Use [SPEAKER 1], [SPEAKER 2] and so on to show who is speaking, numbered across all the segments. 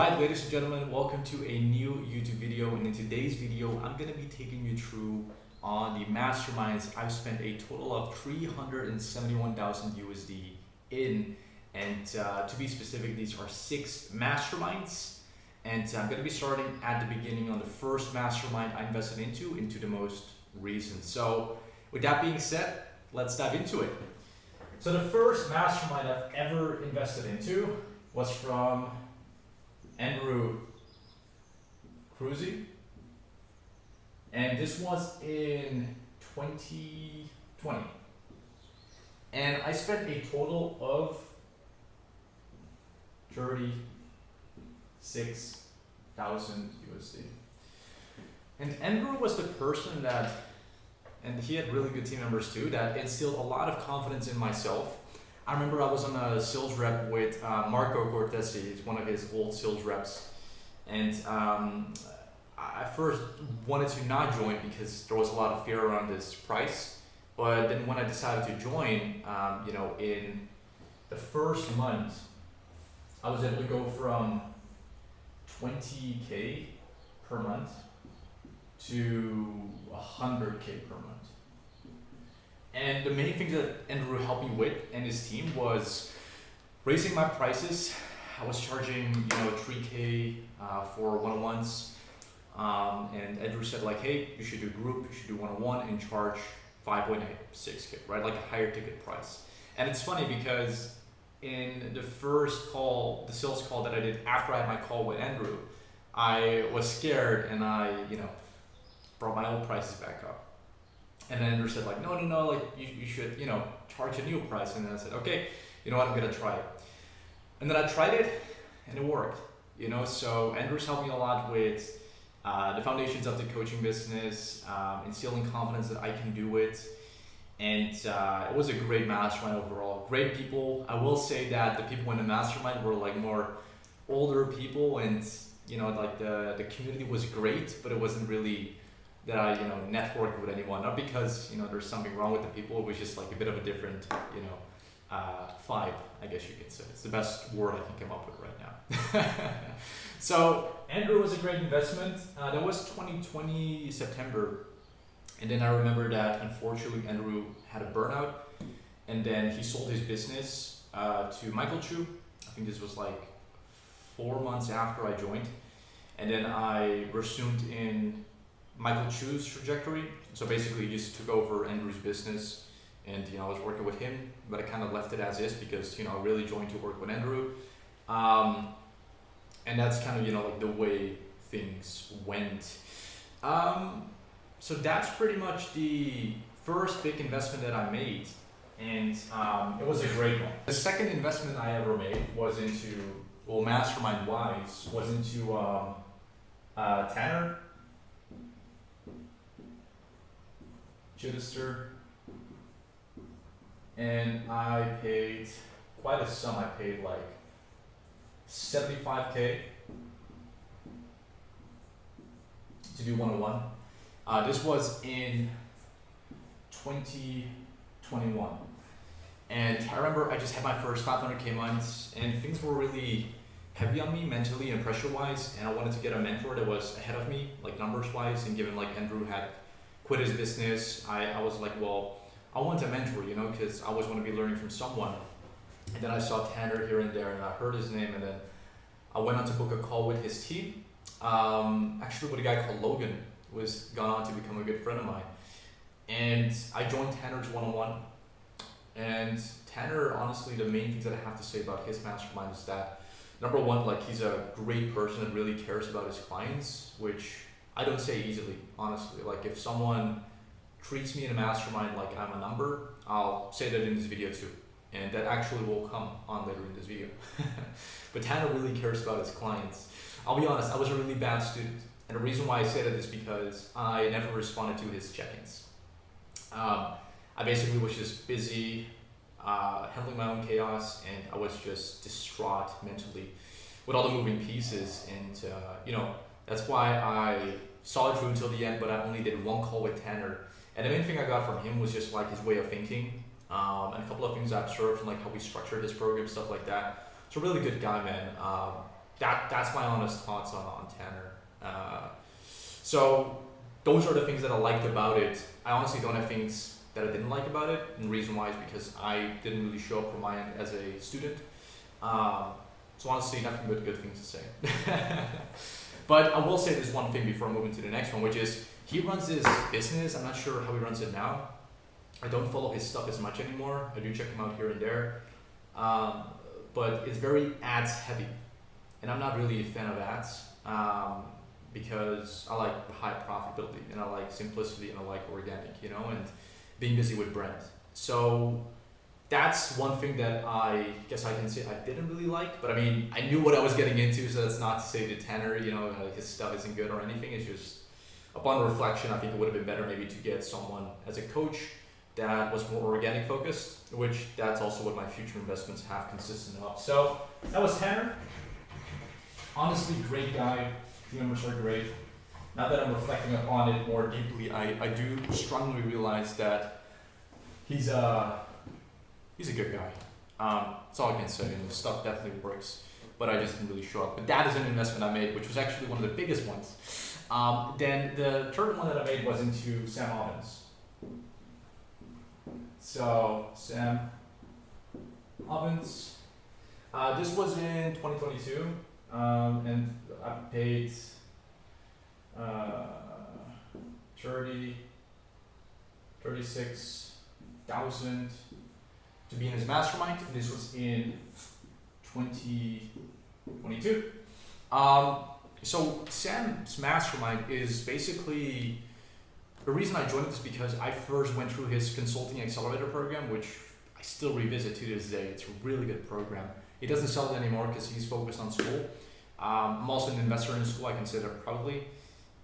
[SPEAKER 1] Hi, ladies and gentlemen, welcome to a new YouTube video. And in today's video, I'm going to be taking you through on the masterminds I've spent a total of 371,000 USD in. And to be specific, these are 6 masterminds. And I'm going to be starting at the beginning on the first mastermind I invested into the most recent. So with that being said, let's dive into it. So the first mastermind I've ever invested into was from Cruy, and this was in 2020, and I spent a total of 36,000 USD. And Andrew was the person that, and he had really good team members too, that instilled a lot of confidence in myself. I remember I was on a sales rep with Marco Cortesi. He's one of his old sales reps. And I first wanted to not join because there was a lot of fear around this price. But then when I decided to join, in the first month, I was able to go from 20K per month to 100K per month. And the main things that Andrew helped me with and his team was raising my prices. I was charging 3K for one-on-ones, and Andrew said like, hey, you should do group, you should do one-on-one and charge 5.8, 6K, right? Like a higher ticket price. And it's funny because in the first call, the sales call that I did after I had my call with Andrew, I was scared and I, brought my old prices back up. And then Andrew said like, no, like you should, charge a new price. And then I said, okay, you know what, I'm gonna try it. And then I tried it and it worked, so Andrew's helped me a lot with the foundations of the coaching business, instilling confidence that I can do it. And it was a great mastermind overall, great people. I will say that the people in the mastermind were like more older people, and like the community was great, but it wasn't really that I networked with anyone, not because there's something wrong with the people. It was just like a bit of a different vibe, I guess you could say. It's the best word I can come up with right now. So Andrew was a great investment. That was 2020 September, and then I remember that unfortunately Andrew had a burnout, and then he sold his business to Michael Chu. I think this was like 4 months after I joined, and then I resumed in Michael Chu's trajectory. So basically just took over Andrew's business, and I was working with him, but I kind of left it as is because I really joined to work with Andrew, and that's kind of like the way things went. So that's pretty much the first big investment that I made, and it was a great one. The second investment I ever made was into, well, mastermind wise, was into Tanner Chittister, and I paid quite a sum. I paid like 75K to do one-on-one. This was in 2021, and I remember I just had my first 500K months, and things were really heavy on me mentally and pressure-wise, and I wanted to get a mentor that was ahead of me, like numbers-wise, and given like Andrew had quit his business, I was like, well, I want a mentor, because I always want to be learning from someone. And then I saw Tanner here and there, and I heard his name, and then I went on to book a call with his team. Actually with a guy called Logan, who has gone on to become a good friend of mine. And I joined Tanner's one-on-one. And Tanner, honestly, the main things that I have to say about his mastermind is that, number one, like he's a great person that really cares about his clients, which I don't say easily, honestly. Like if someone treats me in a mastermind like I'm a number, I'll say that in this video too. And that actually will come on later in this video. But Tanner really cares about his clients. I'll be honest, I was a really bad student. And the reason why I say that is because I never responded to his check-ins. I basically was just busy handling my own chaos, and I was just distraught mentally with all the moving pieces. And that's why I saw it through until the end, but I only did one call with Tanner. And the main thing I got from him was just like his way of thinking, and a couple of things I observed from like how we structured his program, stuff like that. So really good guy, man. that's my honest thoughts on Tanner. So those are the things that I liked about it. I honestly don't have things that I didn't like about it, and the reason why is because I didn't really show up from my end as a student. So honestly, nothing but good things to say. But I will say this one thing before I move into the next one, which is he runs his business. I'm not sure how he runs it now. I don't follow his stuff as much anymore. I do check him out here and there. But it's very ads heavy. And I'm not really a fan of ads because I like high profitability and I like simplicity and I like organic, and being busy with brands. So that's one thing that I guess I can say I didn't really like, but I mean, I knew what I was getting into, so that's not to say to Tanner, his stuff isn't good or anything. It's just, upon reflection, I think it would have been better maybe to get someone as a coach that was more organic focused, which that's also what my future investments have consisted of. So that was Tanner. Honestly, great guy. Team members are great. Now that I'm reflecting upon it more deeply, I do strongly realize that he's a good guy. That's all I can say, and the stuff definitely works, but I just didn't really show up. But that is an investment I made, which was actually one of the biggest ones. Then the third one that I made was into Sam Ovens. So Sam Ovens, this was in 2022, and I paid 36,000 to be in his mastermind. This was in 2022. So Sam's mastermind is basically, the reason I joined it is because I first went through his consulting accelerator program, which I still revisit to this day. It's a really good program. He doesn't sell it anymore because he's focused on school. I'm also an investor in school, I consider probably.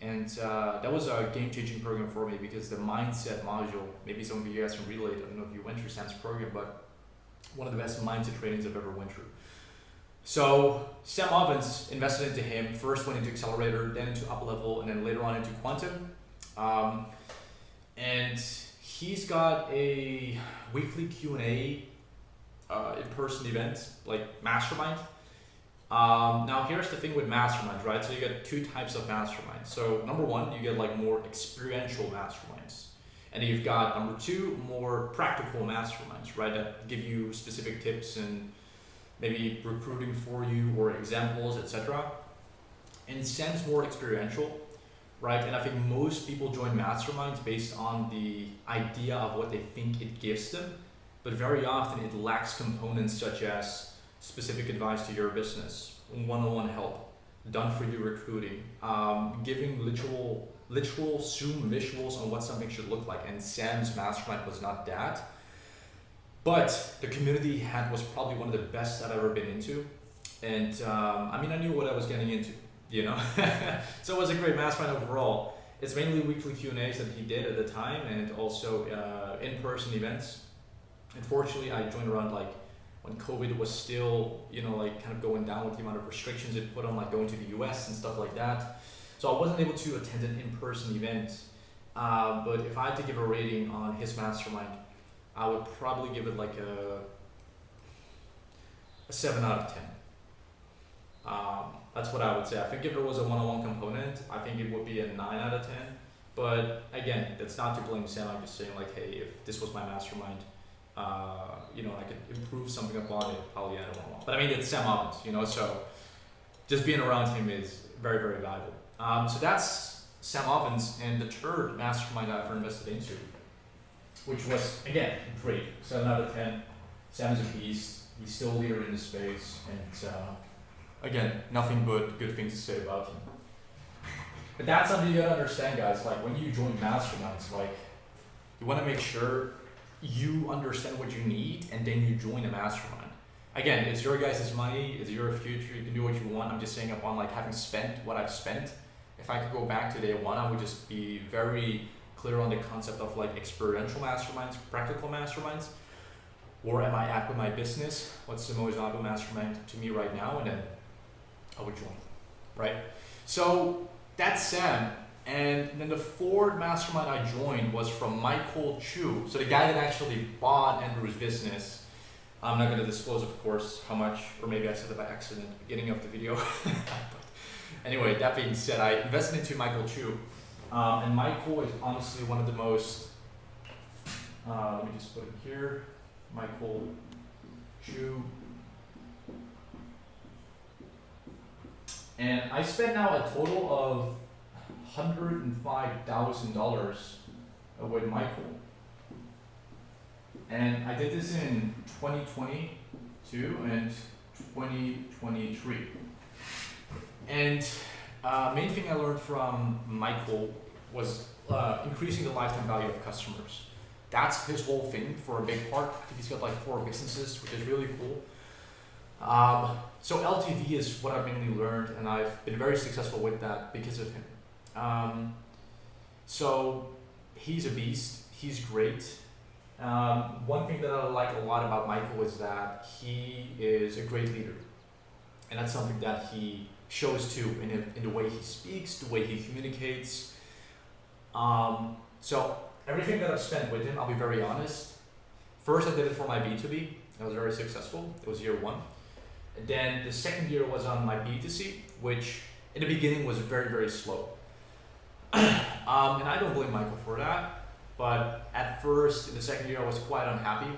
[SPEAKER 1] And that was a game-changing program for me because the mindset module, maybe some of you guys can relate, I don't know if you went through Sam's program, but one of the best mindset trainings I've ever went through. So Sam Ovens invested into him, first went into accelerator, then into up level, and then later on into quantum. And he's got a weekly Q&A in-person event, like Mastermind. Now here's the thing with masterminds, right? So you get two types of masterminds. So number one, you get like more experiential masterminds. And then you've got number two, more practical masterminds, right? That give you specific tips and maybe recruiting for you or examples, etc. And Sam's more experiential, right? And I think most people join masterminds based on the idea of what they think it gives them, but very often it lacks components such as specific advice to your business, one-on-one help, done-for-you recruiting, giving literal Zoom visuals on what something should look like. And Sam's mastermind was not that. But the community he had was probably one of the best that I've ever been into. And I knew what I was getting into, So it was a great mastermind overall. It's mainly weekly Q&As that he did at the time and also in-person events. Unfortunately, I joined around when COVID was still, kind of going down with the amount of restrictions it put on going to the US and stuff like that. So I wasn't able to attend an in-person event. But if I had to give a rating on his mastermind, I would probably give it a 7 out of 10. That's what I would say. I think if there was a one-on-one component, I think it would be a 9 out of 10. But again, that's not to blame Sam. I'm just saying hey, if this was my mastermind, I could improve something upon it, probably I don't know. But it's Sam Ovens, so just being around him is very, very valuable. So that's Sam Ovens, and the third mastermind I ever invested into, which was, again, great. 7 out of 10. Sam is a beast. He's still a leader in the space, and again, nothing but good things to say about him. But that's something you gotta understand, guys. When you join masterminds, you want to make sure you understand what you need, and then you join a mastermind. Again, it's your guys' money, it's your future, you can do what you want. I'm just saying upon having spent what I've spent, if I could go back to day one, I would just be very clear on the concept of experiential masterminds, practical masterminds. Where am I at with my business? What's the most valuable mastermind to me right now? And then I would join, right? So that's Sam. And then the fourth mastermind I joined was from Michael Chu. So the guy that actually bought Andrew's business. I'm not gonna disclose, of course, how much, or maybe I said it by accident at the beginning of the video. But anyway, that being said, I invested into Michael Chu. And Michael is honestly one of the most, let me just put it here, Michael Chu. And I spent now a total of $105,000 with Michael. And I did this in 2022 and 2023. And main thing I learned from Michael was increasing the lifetime value of customers. That's his whole thing for a big part. I think he's got like 4 businesses, which is really cool. So LTV is what I've mainly learned, and I've been very successful with that because of him. So he's a beast. He's great. One thing that I like a lot about Michael is that he is a great leader, and that's something that he shows too in the way he speaks, the way he communicates. So everything that I've spent with him, I'll be very honest. First, I did it for my B2B. I was very successful. It was year 1. And then the second year was on my B2C, which in the beginning was very, very slow. And I don't blame Michael for that. But at first, in the second year, I was quite unhappy.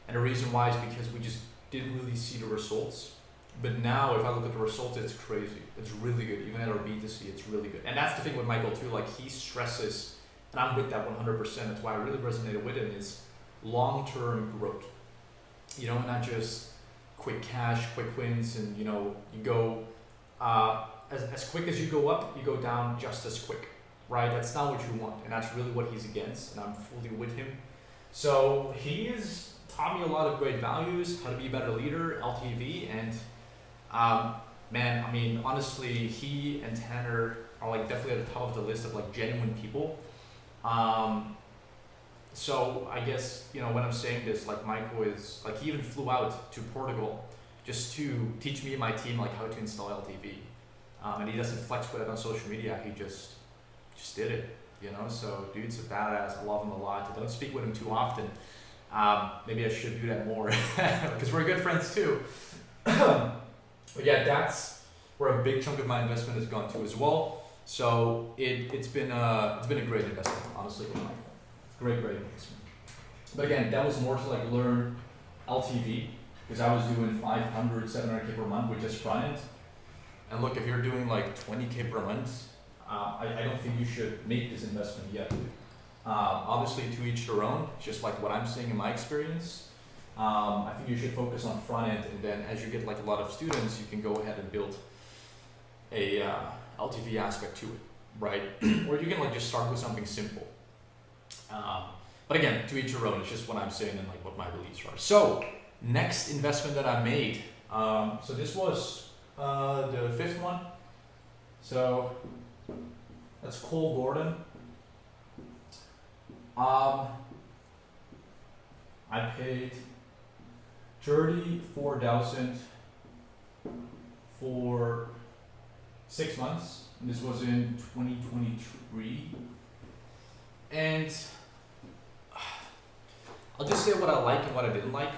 [SPEAKER 1] And the reason why is because we just didn't really see the results. But now, if I look at the results, it's crazy. It's really good. Even at our B2C, it's really good. And that's the thing with Michael too. Like, he stresses, and I'm with that 100%. That's why I really resonated with him, is long-term growth. You know, not just quick cash, quick wins, and you know, you go as quick as you go up, you go down just as quick, right? That's not what you want, and that's really what he's against, and I'm fully with him. So he has taught me a lot of great values, how to be a better leader, LTV, and man, I mean, honestly, he and Tanner are like definitely at the top of the list of like genuine people. So I guess, you know, when I'm saying this, like Michael is, like he even flew out to Portugal just to teach me and my team like how to install LTV. And he doesn't flex with it on social media, he just did it, you know? So dude's a badass, I love him a lot. I don't speak with him too often. Maybe I should do that more because we're good friends too. But yeah, that's where a big chunk of my investment has gone to as well. So it's been a great investment, honestly, with Michael. Great investment. But again, that was more to like learn LTV because I was doing 500, 700K per month with just front end. And look, if you're doing like 20K per month, I don't think you should make this investment yet. Obviously, to each their own, just like what I'm seeing in my experience. I think you should focus on front end, and then as you get like a lot of students, you can go ahead and build a LTV aspect to it, right? Or you can like just start with something simple. But again, to each your own. It's just what I'm saying and like what my beliefs are. So next investment that I made. So this was the 5th one. So that's Cole Gordon. I paid $34,000 for 6 months. And this was in 2023. And I'll just say what I like and what I didn't like.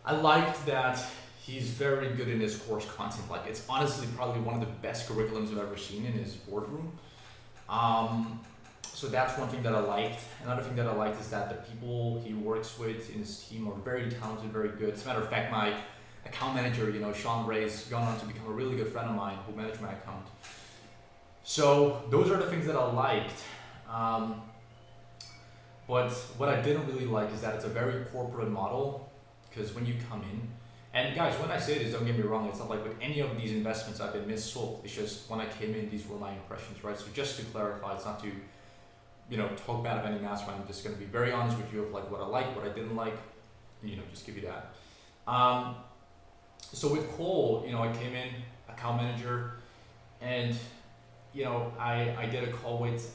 [SPEAKER 1] I liked that he's very good in his course content. Like, it's honestly probably one of the best curriculums I've ever seen in his boardroom. So that's one thing that I liked. Another thing that I liked is that the people he works with in his team are very talented, very good. As a matter of fact, my account manager, you know, Sean Ray's gone on to become a really good friend of mine who managed my account. So those are the things that I liked. But what I didn't really like is that it's a very corporate model, because when you come in, and guys, when I say this, don't get me wrong, it's not like with any of these investments I've been missold. It's just when I came in, these were my impressions, right? So just to clarify, it's not to, you know, talk bad of any mastermind. I'm just going to be very honest with you of like what I like, what I didn't like, and, you know, just give you that. So with Cole, you know, I came in, account manager, and you know, I did a call with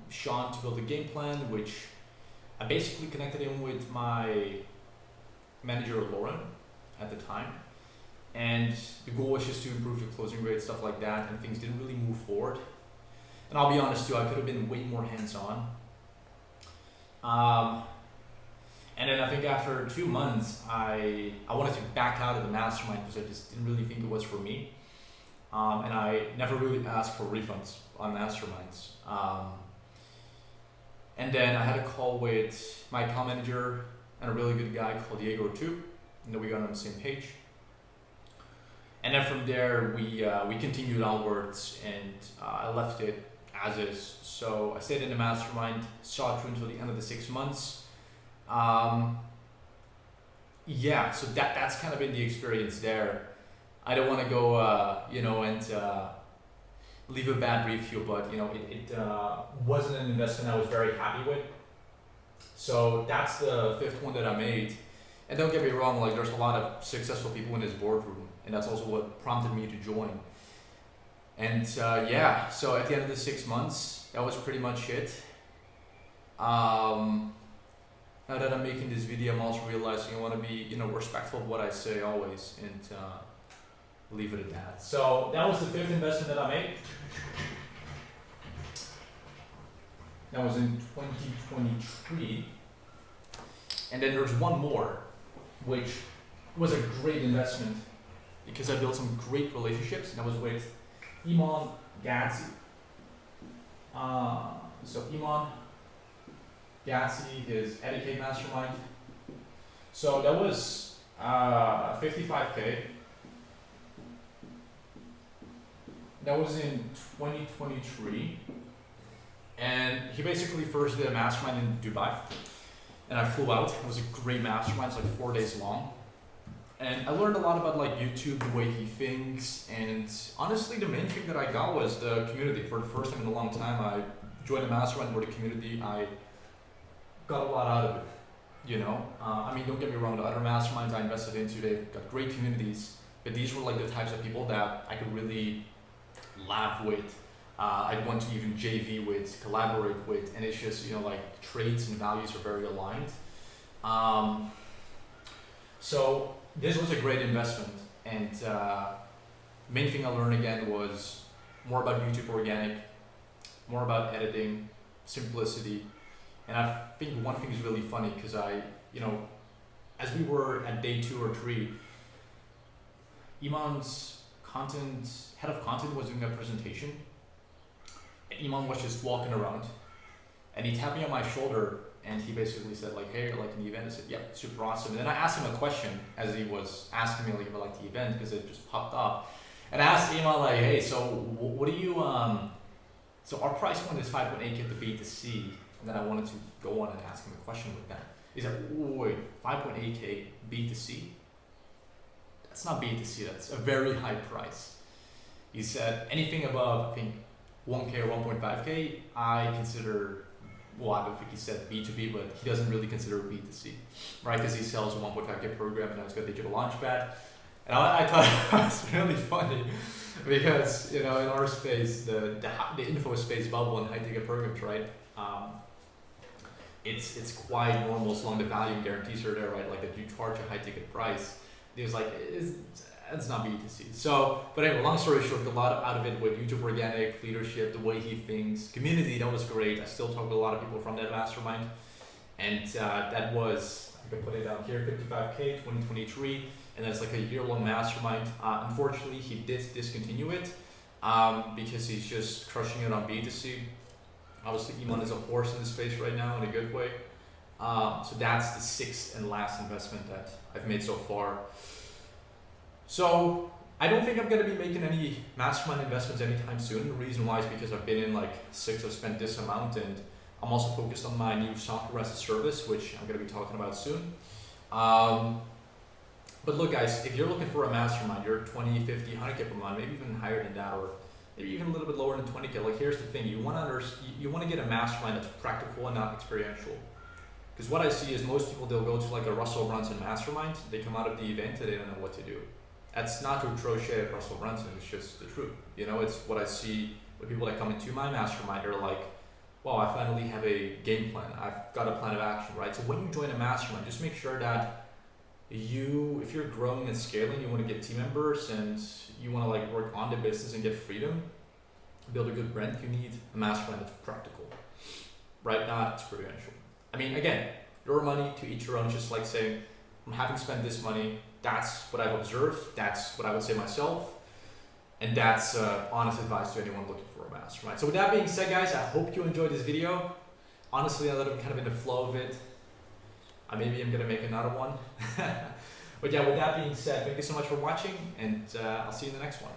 [SPEAKER 1] Sean to build a game plan, which I basically connected him with my manager, Lauren, at the time. And the goal was just to improve the closing rate, stuff like that, and things didn't really move forward. And I'll be honest too, I could have been way more hands-on. And then I think after 2 months, I wanted to back out of the mastermind because I just didn't really think it was for me. And I never really asked for refunds on masterminds. And then I had a call with my account manager and a really good guy called Diego too, and then we got on the same page. And then from there, we continued onwards, and I left it as is. So I stayed in the mastermind, saw it through until the end of the 6 months. Yeah, so that's kind of been the experience there. I don't want to go, and leave a bad review, but it wasn't an investment I was very happy with. So that's the fifth one that I made. And don't get me wrong, like there's a lot of successful people in this boardroom, and that's also what prompted me to join. And yeah, so at the end of the 6 months, that was pretty much it. Now that I'm making this video, I'm also realizing I want to be, respectful of what I say always, and leave it at that. So that was the fifth investment that I made. That was in 2023. And then there's one more, which was a great investment because I built some great relationships, and that was with Iman Gagaty. So Iman Gagaty, his Educate Mastermind. So that was 55K. That was in 2023. And he basically first did a mastermind in Dubai. And I flew out. It was a great mastermind. It's like 4 days long. And I learned a lot about like YouTube, the way he thinks. And honestly, the main thing that I got was the community. For the first time in a long time, I joined a mastermind where the community, I got a lot out of it. Don't get me wrong, the other masterminds I invested into, they've got great communities. But these were like the types of people that I could really laugh with. I'd want to even JV with, collaborate with, and it's just, like traits and values are very aligned. So this was a great investment, and main thing I learned again was more about YouTube organic, more about editing, simplicity, and I think one thing is really funny because as we were at day 2 or 3, Iman's head of content was doing a presentation. Iman was just walking around, and he tapped me on my shoulder, and he basically said like, "Hey, you're liking the event?" I said, "Yeah, super awesome." And then I asked him a question as he was asking me like if I liked the event because it just popped up. And I asked Iman like, "Hey, so what do you So our price point is 5.8K to B2C," and then I wanted to go on and ask him a question with that. He said, "Wait, 5.8K B2C? That's not B2C. That's a very high price." He said anything above, I think, 1K or 1.5K, I consider, I don't think he said B2B, but he doesn't really consider it B2C, right? Because he sells a 1.5K program and now he's got digital launchpad. And I thought it was really funny because, in our space, the info space bubble and high ticket programs, right? It's quite normal as long as the value guarantees are there, right? Like that you charge a high ticket price. There's like, it's not B2C. So, but anyway, long story short, a lot out of it with YouTube organic, leadership, the way he thinks, community, that was great. I still talk to a lot of people from that mastermind. And that was, I can put it down here, 55K, 2023. And that's like a year-long mastermind. Unfortunately, he did discontinue it because he's just crushing it on B2C. Obviously, Iman is a horse in the space right now in a good way. So that's the sixth and last investment that I've made so far. So I don't think I'm going to be making any mastermind investments anytime soon. The reason why is because I've been in like 6, I've spent this amount, and I'm also focused on my new software as a service, which I'm going to be talking about soon. But look guys, if you're looking for a mastermind, you're 20, 50, 100K per month, maybe even higher than that, or maybe even a little bit lower than 20K. Like here's the thing, you want to get a mastermind that's practical and not experiential. Because what I see is most people, they'll go to like a Russell Brunson mastermind, they come out of the event and they don't know what to do. That's not to crochet at Russell Brunson, it's just the truth. It's what I see with people that come into my mastermind. They're like, wow, I finally have a game plan. I've got a plan of action, right? So when you join a mastermind, just make sure that if you're growing and scaling, you want to get team members and you want to like work on the business and get freedom, build a good brand, you need a mastermind that's practical, right? Not experiential. I mean, again, your money, to each your own. Just like saying, I'm having spent this money. That's what I've observed. That's what I would say myself. And that's honest advice to anyone looking for a mastermind. So with that being said, guys, I hope you enjoyed this video. Honestly, now that I'm kind of in the flow of it, maybe I'm gonna make another one. But yeah, with that being said, thank you so much for watching, and I'll see you in the next one.